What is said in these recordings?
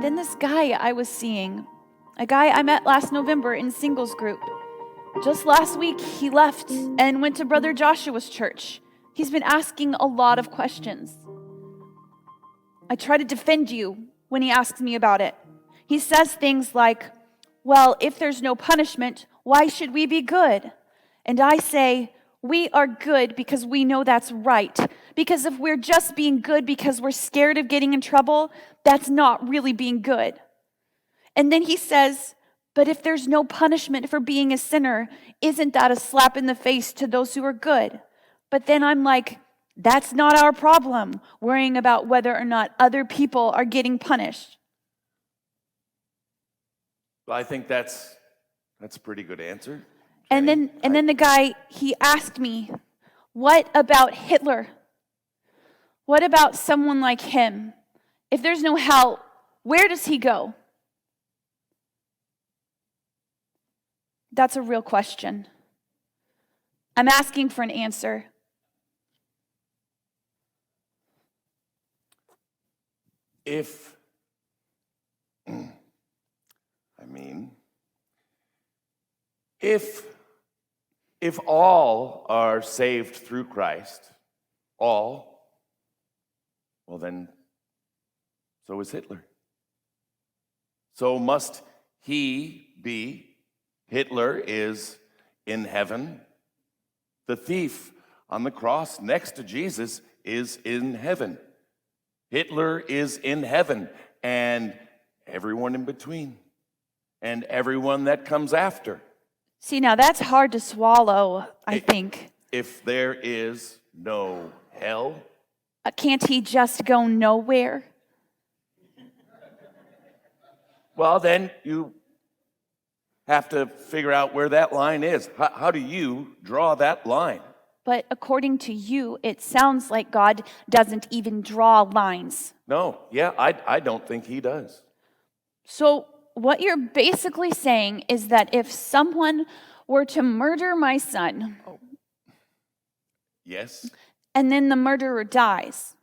then this guy I was seeing, a guy I met last November in singles group, just last week he left and went to Brother Joshua's church. He's been asking a lot of questions. I try to defend you when he asks me about it. He says things like, well, if there's no punishment, why should we be good? And I say, we are good because we know that's right. Because if we're just being good because we're scared of getting in trouble, that's not really being good. And then he says, but if there's no punishment for being a sinner, isn't that a slap in the face to those who are good? But then I'm like, that's not our problem, worrying about whether or not other people are getting punished. Well, I think that's a pretty good answer. And then the guy, he asked me, what about Hitler? What about someone like him? If there's no hell, where does he go? That's a real question. I'm asking for an answer. If all are saved through Christ, well then, so is Hitler. So must he be. Hitler is in heaven. The thief on the cross next to Jesus is in heaven. Hitler is in heaven, and everyone in between, and everyone that comes after. See, now that's hard to swallow, I think. If there is no hell, can't he just go nowhere? Well, then you have to figure out where that line is. How do you draw that line? But according to you, it sounds like God doesn't even draw lines. No, I don't think he does. So what you're basically saying is that if someone were to murder my son, Yes. And then the murderer dies,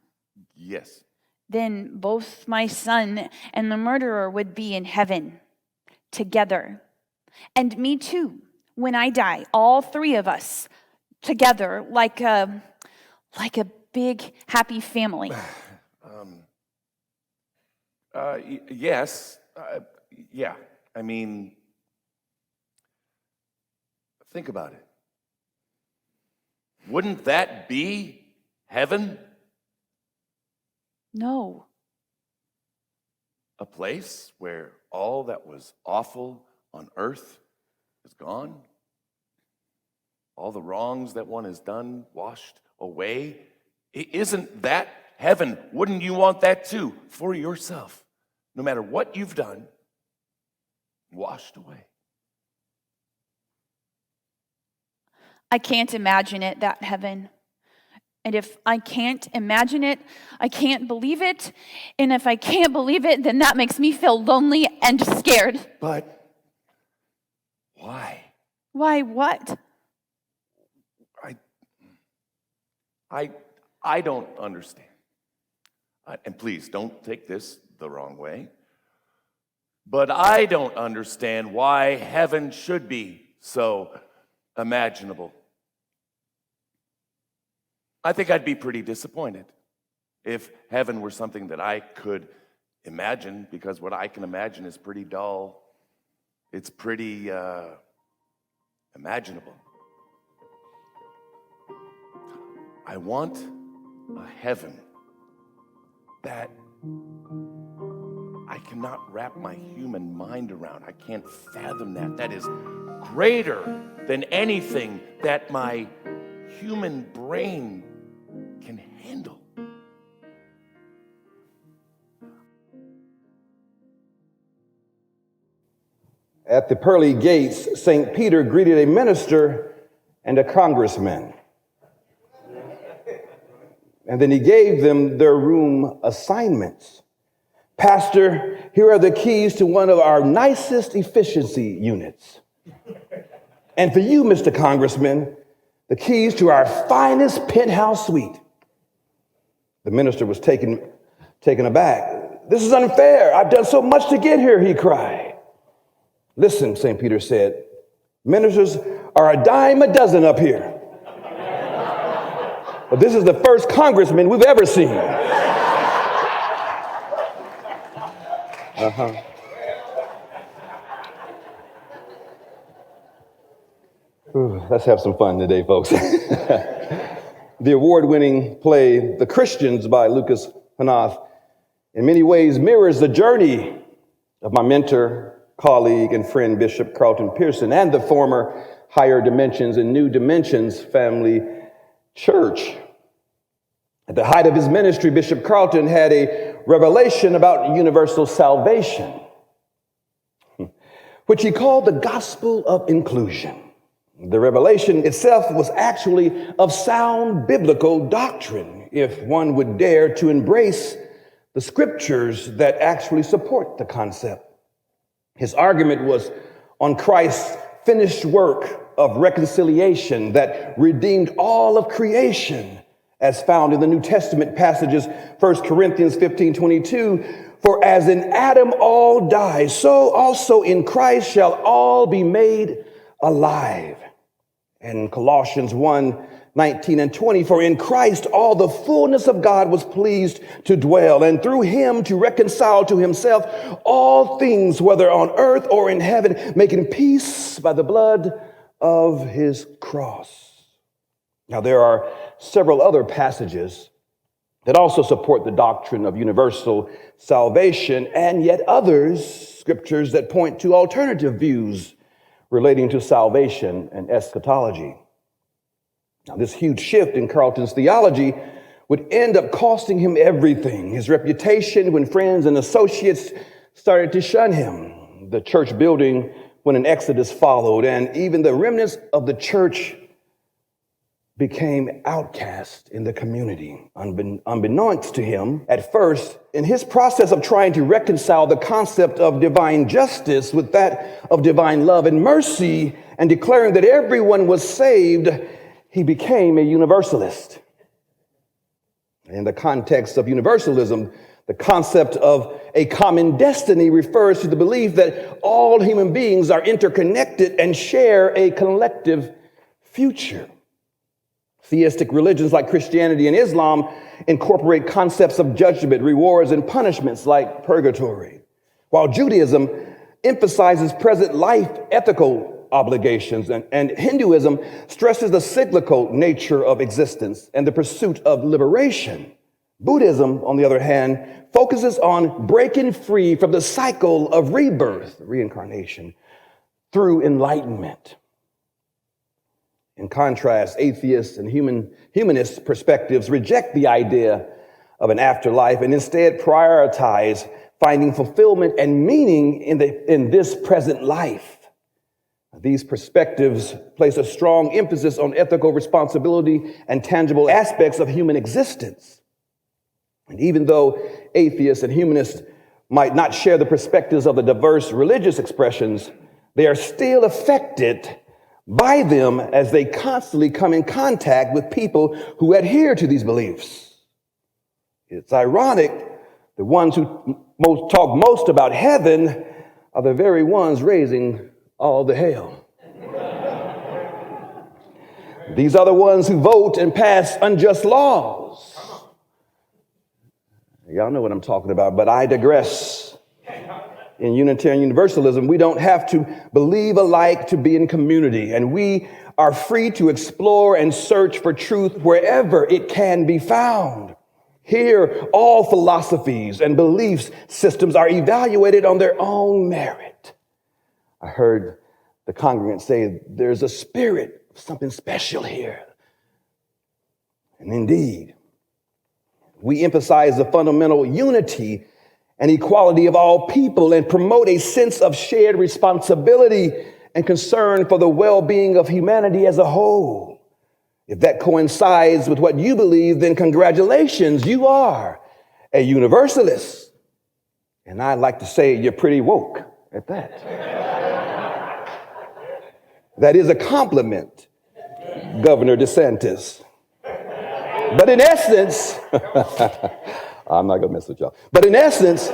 Yes. then both my son and the murderer would be in heaven together. And me too, when I die, all three of us together like a big happy family. Yes. Yeah. Think about it. Wouldn't that be heaven? No. A place where all that was awful on earth is gone? All the wrongs that one has done washed away? Isn't that heaven? Wouldn't you want that too for yourself? No matter what you've done, washed away. I can't imagine it, that heaven. And if I can't imagine it, I can't believe it. And if I can't believe it, then that makes me feel lonely and scared. But why? Why what? I don't understand. And please don't take this the wrong way. But I don't understand why heaven should be so imaginable. I think I'd be pretty disappointed if heaven were something that I could imagine, because what I can imagine is pretty dull. It's pretty imaginable. I want a heaven that I cannot wrap my human mind around. I can't fathom that. That is greater than anything that my human brain can handle. At the pearly gates, St. Peter greeted a minister and a congressman. And then he gave them their room assignments. Pastor, here are the keys to one of our nicest efficiency units. And for you, Mr. Congressman, the keys to our finest penthouse suite. The minister was taken aback. This is unfair. I've done so much to get here, he cried. Listen, St. Peter said, ministers are a dime a dozen up here. But this is the first congressman we've ever seen. Let's have some fun today, folks. The award-winning play, The Christians by Lucas Hanath, in many ways mirrors the journey of my mentor, colleague, and friend, Bishop Carlton Pearson, and the former Higher Dimensions and New Dimensions family church. At the height of his ministry, Bishop Carlton had a revelation about universal salvation, which he called the gospel of inclusion. The revelation itself was actually of sound biblical doctrine, if one would dare to embrace the scriptures that actually support the concept. His argument was on Christ's finished work of reconciliation that redeemed all of creation, as found in the New Testament passages, 1 Corinthians 15:22, for as in Adam all die, so also in Christ shall all be made alive. And Colossians 1:19 and 20, for in Christ all the fullness of God was pleased to dwell, and through him to reconcile to himself all things, whether on earth or in heaven, making peace by the blood of his cross. Now, there are several other passages that also support the doctrine of universal salvation, and yet others, scriptures that point to alternative views relating to salvation and eschatology. Now, this huge shift in Carlton's theology would end up costing him everything. His reputation when friends and associates started to shun him, the church building when an exodus followed, and even the remnants of the church became outcast in the community. Unbeknownst to him, at first, in his process of trying to reconcile the concept of divine justice with that of divine love and mercy, and declaring that everyone was saved, he became a universalist. In the context of universalism, the concept of a common destiny refers to the belief that all human beings are interconnected and share a collective future. Theistic religions like Christianity and Islam incorporate concepts of judgment, rewards, and punishments like purgatory, while Judaism emphasizes present life ethical obligations, and Hinduism stresses the cyclical nature of existence and the pursuit of liberation. Buddhism, on the other hand, focuses on breaking free from the cycle of rebirth, reincarnation, through enlightenment. In contrast, atheists and humanist perspectives reject the idea of an afterlife and instead prioritize finding fulfillment and meaning in this present life. These perspectives place a strong emphasis on ethical responsibility and tangible aspects of human existence. And even though atheists and humanists might not share the perspectives of the diverse religious expressions, they are still affected by them as they constantly come in contact with people who adhere to these beliefs. It's ironic, the ones who talk most about heaven are the very ones raising all the hell. These are the ones who vote and pass unjust laws. Y'all know what I'm talking about, but I digress. In Unitarian Universalism, we don't have to believe alike to be in community, and we are free to explore and search for truth wherever it can be found. Here, all philosophies and belief systems are evaluated on their own merit. I heard the congregants say there's a spirit of something special here. And indeed, we emphasize the fundamental unity and equality of all people and promote a sense of shared responsibility and concern for the well-being of humanity as a whole. If that coincides with what you believe, then congratulations, you are a universalist. And I'd like to say you're pretty woke at that. That is a compliment, Governor DeSantis. But in essence, I'm not going to mess with y'all. But in essence,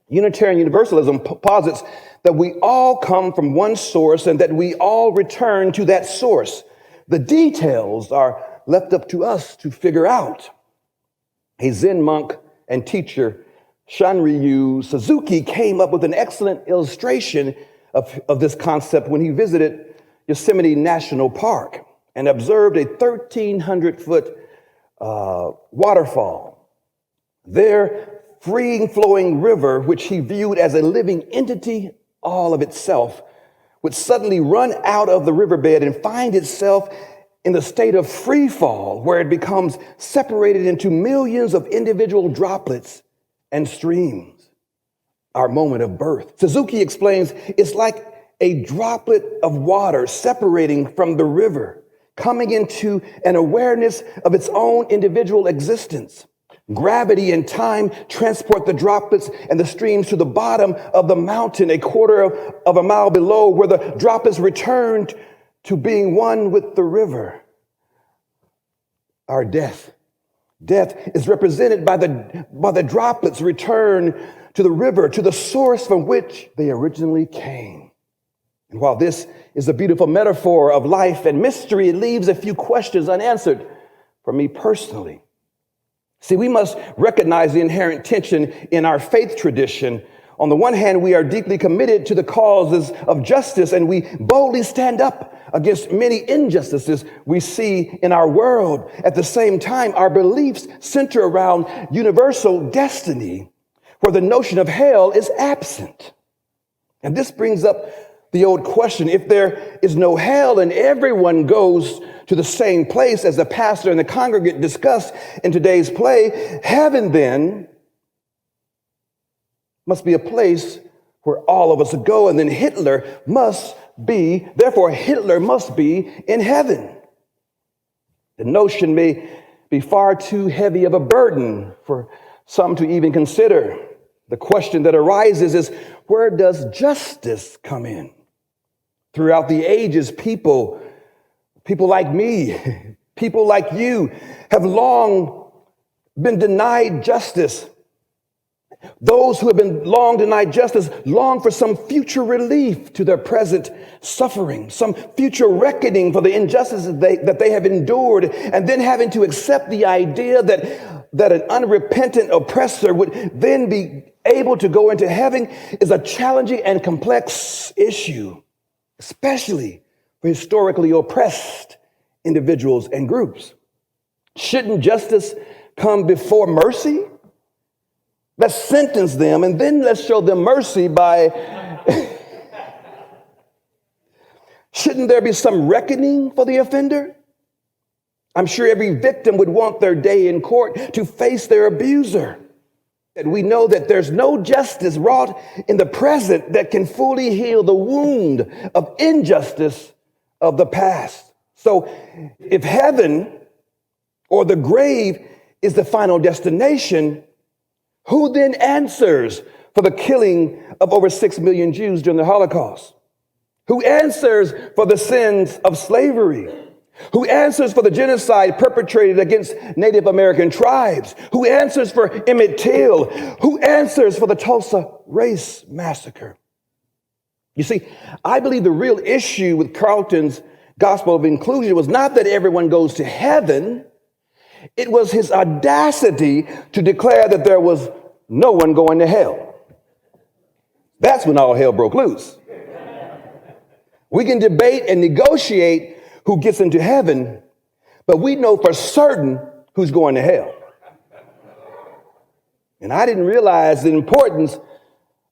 Unitarian Universalism posits that we all come from one source and that we all return to that source. The details are left up to us to figure out. A Zen monk and teacher, Shanryu Suzuki, came up with an excellent illustration of this concept when he visited Yosemite National Park and observed a 1,300-foot waterfall. Their free-flowing river, which he viewed as a living entity all of itself, would suddenly run out of the riverbed and find itself in the state of free fall, where it becomes separated into millions of individual droplets and streams. Our moment of birth. Suzuki explains it's like a droplet of water separating from the river, coming into an awareness of its own individual existence. Gravity and time transport the droplets and the streams to the bottom of the mountain, a quarter of a mile below, where the droplets returned to being one with the river. Our death. Death is represented by the droplets return to the river, to the source from which they originally came. And while this is a beautiful metaphor of life and mystery, it leaves a few questions unanswered for me personally. See, we must recognize the inherent tension in our faith tradition. On the one hand, we are deeply committed to the causes of justice, and we boldly stand up against many injustices we see in our world. At the same time, our beliefs center around universal destiny, where the notion of hell is absent. And this brings up the old question: if there is no hell and everyone goes to the same place, as the pastor and the congregant discussed in today's play, heaven then must be a place where all of us go, and then Hitler must be in heaven. The notion may be far too heavy of a burden for some to even consider. The question that arises is, where does justice come in? Throughout the ages, people like me, people like you, have long been denied justice. Those who have been long denied justice long for some future relief to their present suffering, some future reckoning for the injustices that they have endured, and then having to accept the idea that an unrepentant oppressor would then be able to go into heaven is a challenging and complex issue, especially for historically oppressed individuals and groups. Shouldn't justice come before mercy? Let's sentence them and then let's show them mercy by... Shouldn't there be some reckoning for the offender? I'm sure every victim would want their day in court to face their abuser. And we know that there's no justice wrought in the present that can fully heal the wound of injustice of the past. So if heaven or the grave is the final destination, who then answers for the killing of over 6 million Jews during the Holocaust? Who answers for the sins of slavery? Who answers for the genocide perpetrated against Native American tribes? Who answers for Emmett Till? Who answers for the Tulsa race massacre? You see, I believe the real issue with Carlton's gospel of inclusion was not that everyone goes to heaven. It was his audacity to declare that there was no one going to hell. That's when all hell broke loose. We can debate and negotiate who gets into heaven, but we know for certain who's going to hell. And I didn't realize the importance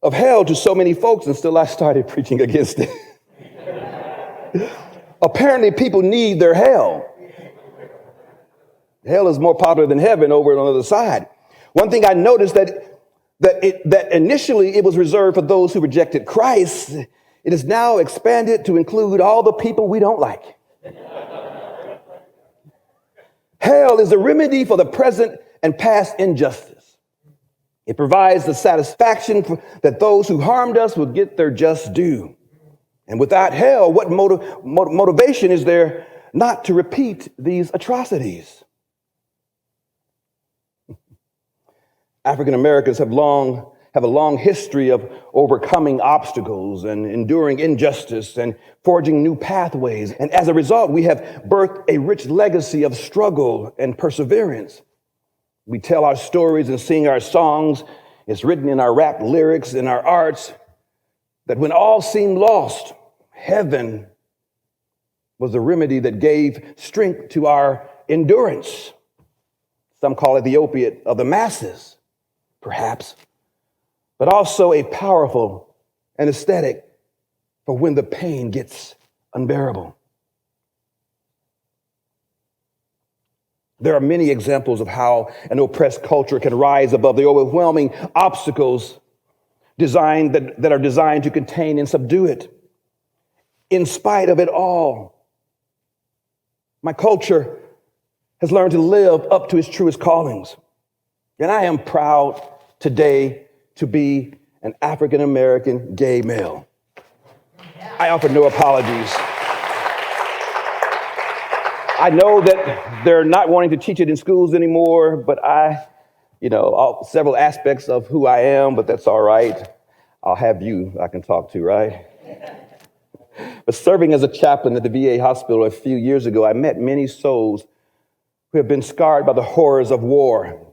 of hell to so many folks until I started preaching against it. Apparently, people need their hell. Hell is more popular than heaven over on the other side. One thing I noticed that initially it was reserved for those who rejected Christ. It is now expanded to include all the people we don't like. Hell is a remedy for the present and past injustice. It provides the satisfaction that those who harmed us will get their just due. And without hell, what motivation is there not to repeat these atrocities? African Americans have a long history of overcoming obstacles and enduring injustice and forging new pathways. And as a result, we have birthed a rich legacy of struggle and perseverance. We tell our stories and sing our songs. It's written in our rap lyrics, in our arts, that when all seemed lost, heaven was the remedy that gave strength to our endurance. Some call it the opiate of the masses, perhaps, but also a powerful anesthetic for when the pain gets unbearable. There are many examples of how an oppressed culture can rise above the overwhelming obstacles that are designed to contain and subdue it. In spite of it all, my culture has learned to live up to its truest callings. And I am proud today to be an African American gay male. I offer no apologies. I know that they're not wanting to teach it in schools anymore, but several aspects of who I am, but that's all right. I'll have you I can talk to, right? But serving as a chaplain at the VA hospital a few years ago, I met many souls who have been scarred by the horrors of war.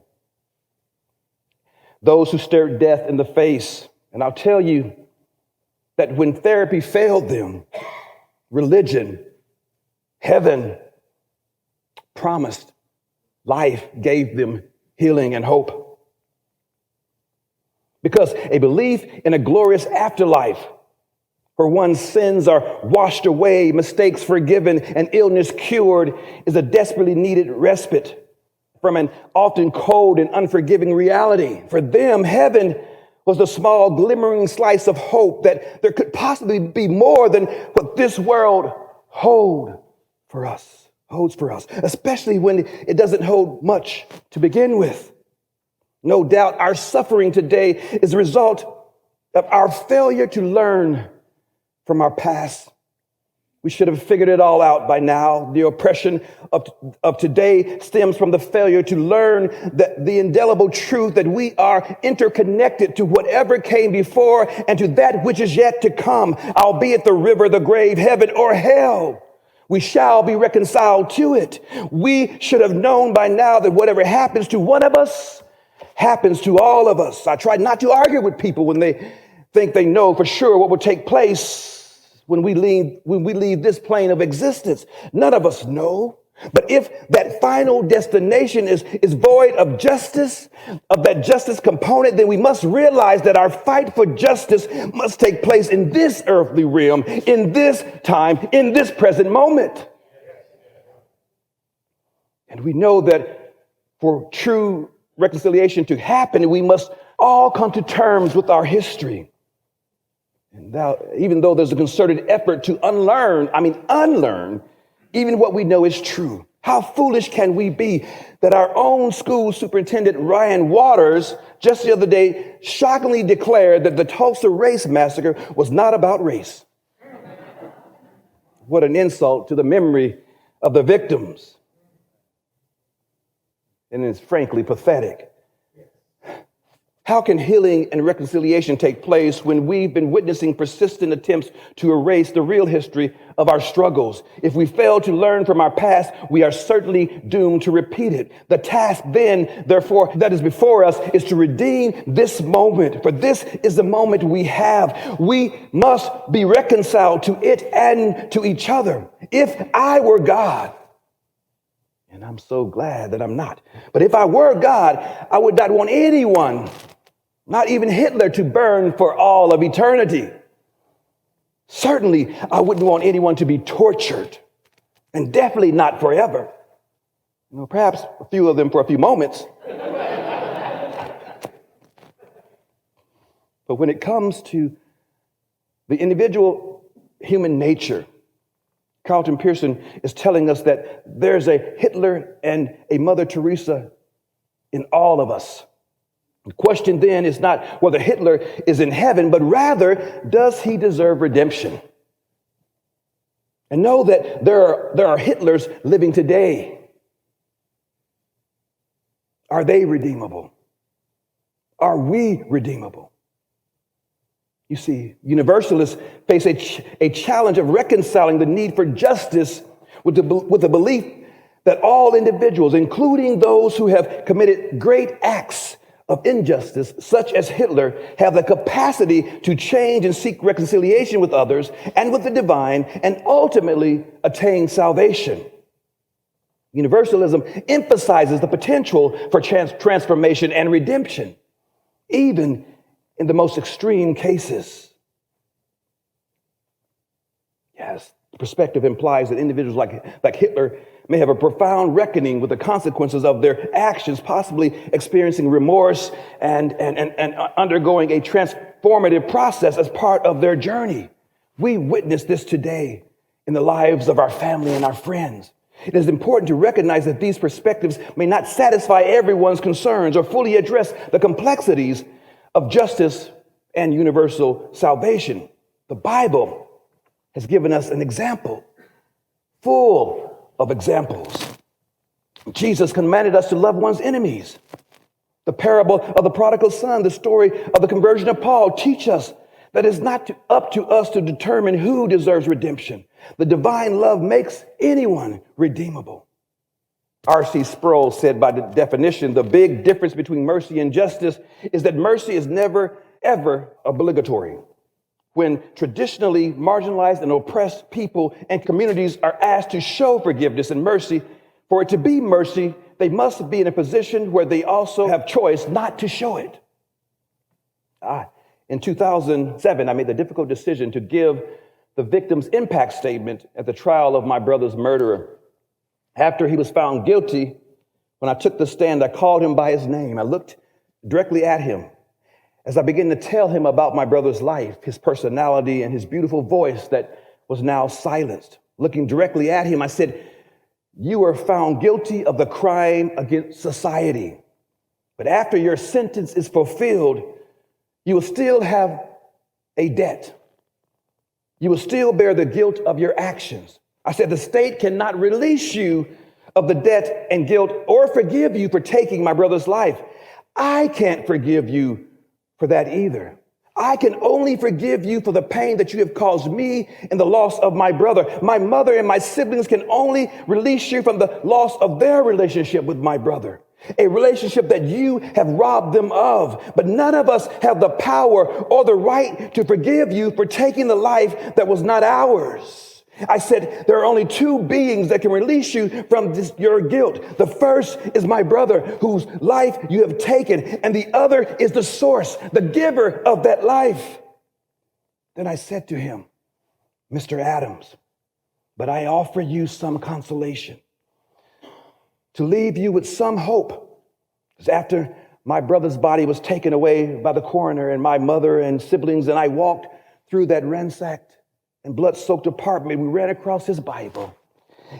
Those who stared death in the face. And I'll tell you that when therapy failed them, religion, heaven promised life, gave them healing and hope. Because a belief in a glorious afterlife where one's sins are washed away, mistakes forgiven, and illness cured is a desperately needed respite from an often cold and unforgiving reality. For them, heaven was the small glimmering slice of hope that there could possibly be more than what this world holds for us, especially when it doesn't hold much to begin with. No doubt our suffering today is a result of our failure to learn from our past. We should have figured it all out by now. The oppression of today stems from the failure to learn the indelible truth that we are interconnected to whatever came before and to that which is yet to come, albeit the river, the grave, heaven, or hell. We shall be reconciled to it. We should have known by now that whatever happens to one of us happens to all of us. I try not to argue with people when they think they know for sure what will take place when we leave this plane of existence. None of us know. But if that final destination is void of justice, of that justice component, then we must realize that our fight for justice must take place in this earthly realm, in this time, in this present moment. And we know that for true reconciliation to happen, we must all come to terms with our history. And even though there's a concerted effort to unlearn even what we know is true. How foolish can we be that our own school superintendent, Ryan Waters, just the other day shockingly declared that the Tulsa race massacre was not about race. What an insult to the memory of the victims. And it's frankly pathetic. How can healing and reconciliation take place when we've been witnessing persistent attempts to erase the real history of our struggles? If we fail to learn from our past, we are certainly doomed to repeat it. The task then, therefore, that is before us is to redeem this moment, for this is the moment we have. We must be reconciled to it and to each other. If I were God, and I'm so glad that I'm not, but if I were God, I would not want anyone, not even Hitler, to burn for all of eternity. Certainly, I wouldn't want anyone to be tortured, and definitely not forever. Perhaps a few of them for a few moments. But when it comes to the individual human nature, Carlton Pearson is telling us that there's a Hitler and a Mother Teresa in all of us. The question then is not whether Hitler is in heaven, but rather, does he deserve redemption? And know that there are Hitlers living today. Are they redeemable? Are we redeemable? You see, Universalists face a challenge of reconciling the need for justice with the belief that all individuals, including those who have committed great acts of injustice, such as Hitler, have the capacity to change and seek reconciliation with others and with the divine, and ultimately attain salvation. Universalism emphasizes the potential for transformation and redemption, even in the most extreme cases. Yes, the perspective implies that individuals like Hitler may have a profound reckoning with the consequences of their actions, possibly experiencing remorse and undergoing a transformative process as part of their journey. We witness this today in the lives of our family and our friends. It is important to recognize that these perspectives may not satisfy everyone's concerns or fully address the complexities of justice and universal salvation. The Bible has given us an example full of examples. Jesus commanded us to love one's enemies. The parable of the prodigal son, the story of the conversion of Paul teach us that it's not up to us to determine who deserves redemption. The divine love makes anyone redeemable. R.C. Sproul said, by the definition, the big difference between mercy and justice is that mercy is never, ever obligatory. When traditionally marginalized and oppressed people and communities are asked to show forgiveness and mercy, for it to be mercy, they must be in a position where they also have choice not to show it. In 2007, I made the difficult decision to give the victim's impact statement at the trial of my brother's murderer. After he was found guilty, when I took the stand, I called him by his name. I looked directly at him as I began to tell him about my brother's life, his personality, and his beautiful voice that was now silenced. Looking directly at him, I said, "You were found guilty of the crime against society. But after your sentence is fulfilled, you will still have a debt. You will still bear the guilt of your actions." I said, "The state cannot release you of the debt and guilt or forgive you for taking my brother's life. I can't forgive you for that either. I can only forgive you for the pain that you have caused me in the loss of my brother. My mother and my siblings can only release you from the loss of their relationship with my brother, a relationship that you have robbed them of. But none of us have the power or the right to forgive you for taking the life that was not ours." I said, "There are only two beings that can release you from your guilt. The first is my brother, whose life you have taken, and the other is the source, the giver of that life." Then I said to him, "Mr. Adams, but I offer you some consolation, to leave you with some hope. Because after my brother's body was taken away by the coroner and my mother and siblings, and I walked through that ransacked and blood-soaked apartment, we ran across his Bible.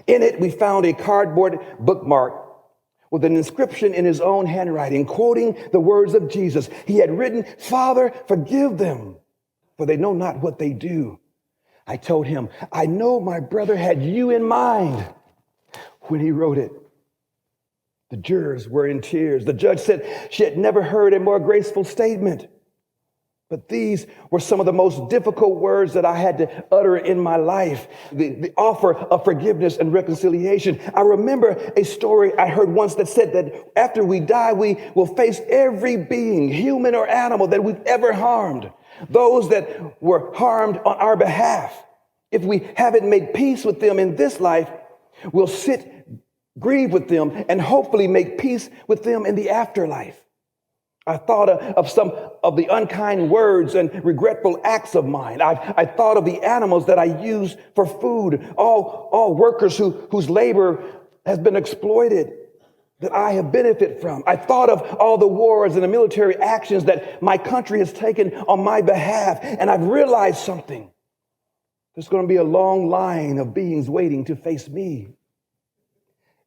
In it, we found a cardboard bookmark with an inscription in his own handwriting, quoting the words of Jesus. He had written, 'Father, forgive them, for they know not what they do.' I told him, I know my brother had you in mind when he wrote it." The jurors were in tears. The judge said she had never heard a more graceful statement. But these were some of the most difficult words that I had to utter in my life. The offer of forgiveness and reconciliation. I remember a story I heard once that said that after we die, we will face every being, human or animal, that we've ever harmed. Those that were harmed on our behalf. If we haven't made peace with them in this life, we'll grieve with them, and hopefully make peace with them in the afterlife. I thought of some of the unkind words and regretful acts of mine. I thought of the animals that I use for food, all workers whose labor has been exploited, that I have benefited from. I thought of all the wars and the military actions that my country has taken on my behalf, and I've realized something. There's going to be a long line of beings waiting to face me.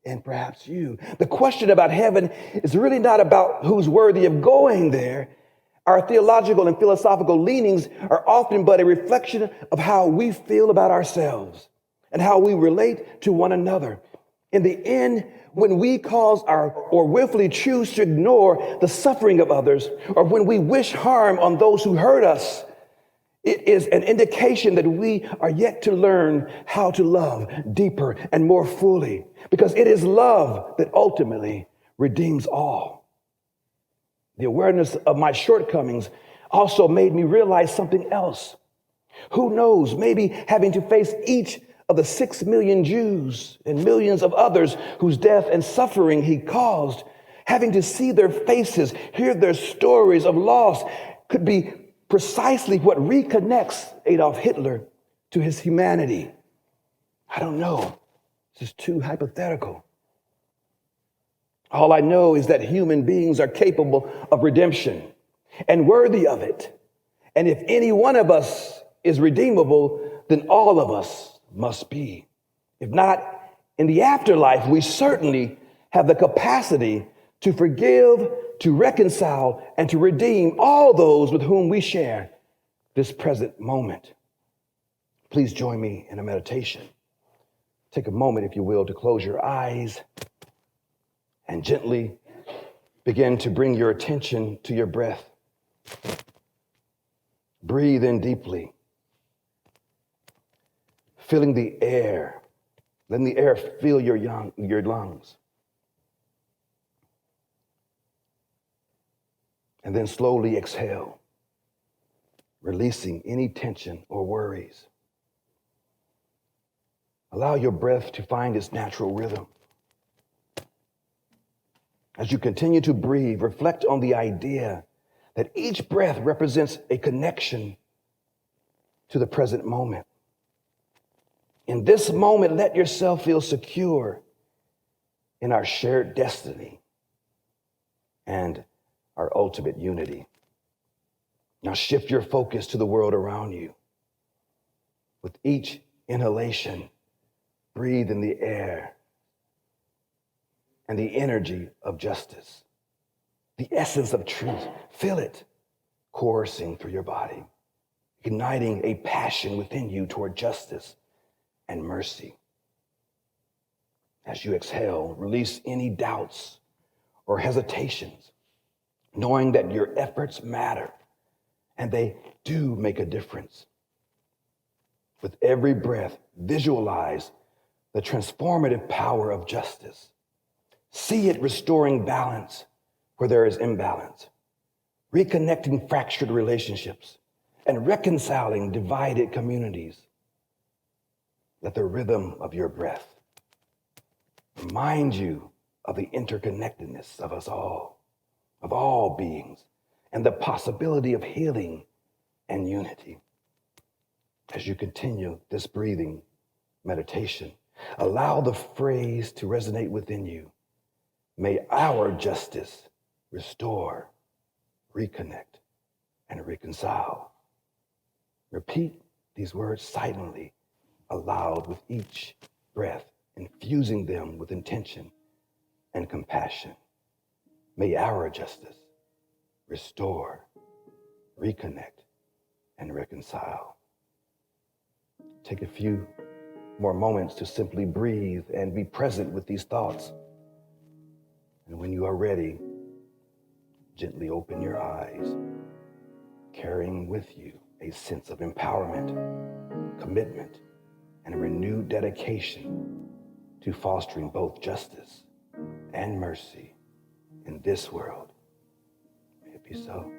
And perhaps you. The question about heaven is really not about who's worthy of going there. Our theological and philosophical leanings are often but a reflection of how we feel about ourselves and how we relate to one another. In the end, when we cause or willfully choose to ignore the suffering of others, or when we wish harm on those who hurt us, it is an indication that we are yet to learn how to love deeper and more fully, because it is love that ultimately redeems all. The awareness of my shortcomings also made me realize something else. Who knows, maybe having to face each of the 6 million Jews and millions of others whose death and suffering he caused, having to see their faces, hear their stories of loss, could be precisely what reconnects Adolf Hitler to his humanity. I don't know. This is too hypothetical. All I know is that human beings are capable of redemption and worthy of it. And if any one of us is redeemable, then all of us must be. If not, in the afterlife, we certainly have the capacity to forgive, to reconcile, and to redeem all those with whom we share this present moment. Please join me in a meditation. Take a moment, if you will, to close your eyes and gently begin to bring your attention to your breath. Breathe in deeply, filling the air, letting the air fill your lungs. And then slowly exhale, releasing any tension or worries. Allow your breath to find its natural rhythm. As you continue to breathe, reflect on the idea that each breath represents a connection to the present moment. In this moment, let yourself feel secure in our shared destiny and our ultimate unity. Now shift your focus to the world around you. With each inhalation, breathe in the air and the energy of justice, the essence of truth. Feel it coursing through your body, igniting a passion within you toward justice and mercy. As you exhale, release any doubts or hesitations, knowing that your efforts matter and they do make a difference. With every breath, visualize the transformative power of justice. See it restoring balance where there is imbalance, reconnecting fractured relationships, and reconciling divided communities. Let the rhythm of your breath remind you of the interconnectedness of us all, of all beings, and the possibility of healing and unity. As you continue this breathing meditation, allow the phrase to resonate within you. May our justice restore, reconnect, and reconcile. Repeat these words silently, aloud with each breath, infusing them with intention and compassion. May our justice restore, reconnect, and reconcile. Take a few more moments to simply breathe and be present with these thoughts. And when you are ready, gently open your eyes, carrying with you a sense of empowerment, commitment, and a renewed dedication to fostering both justice and mercy in this world. May it be so.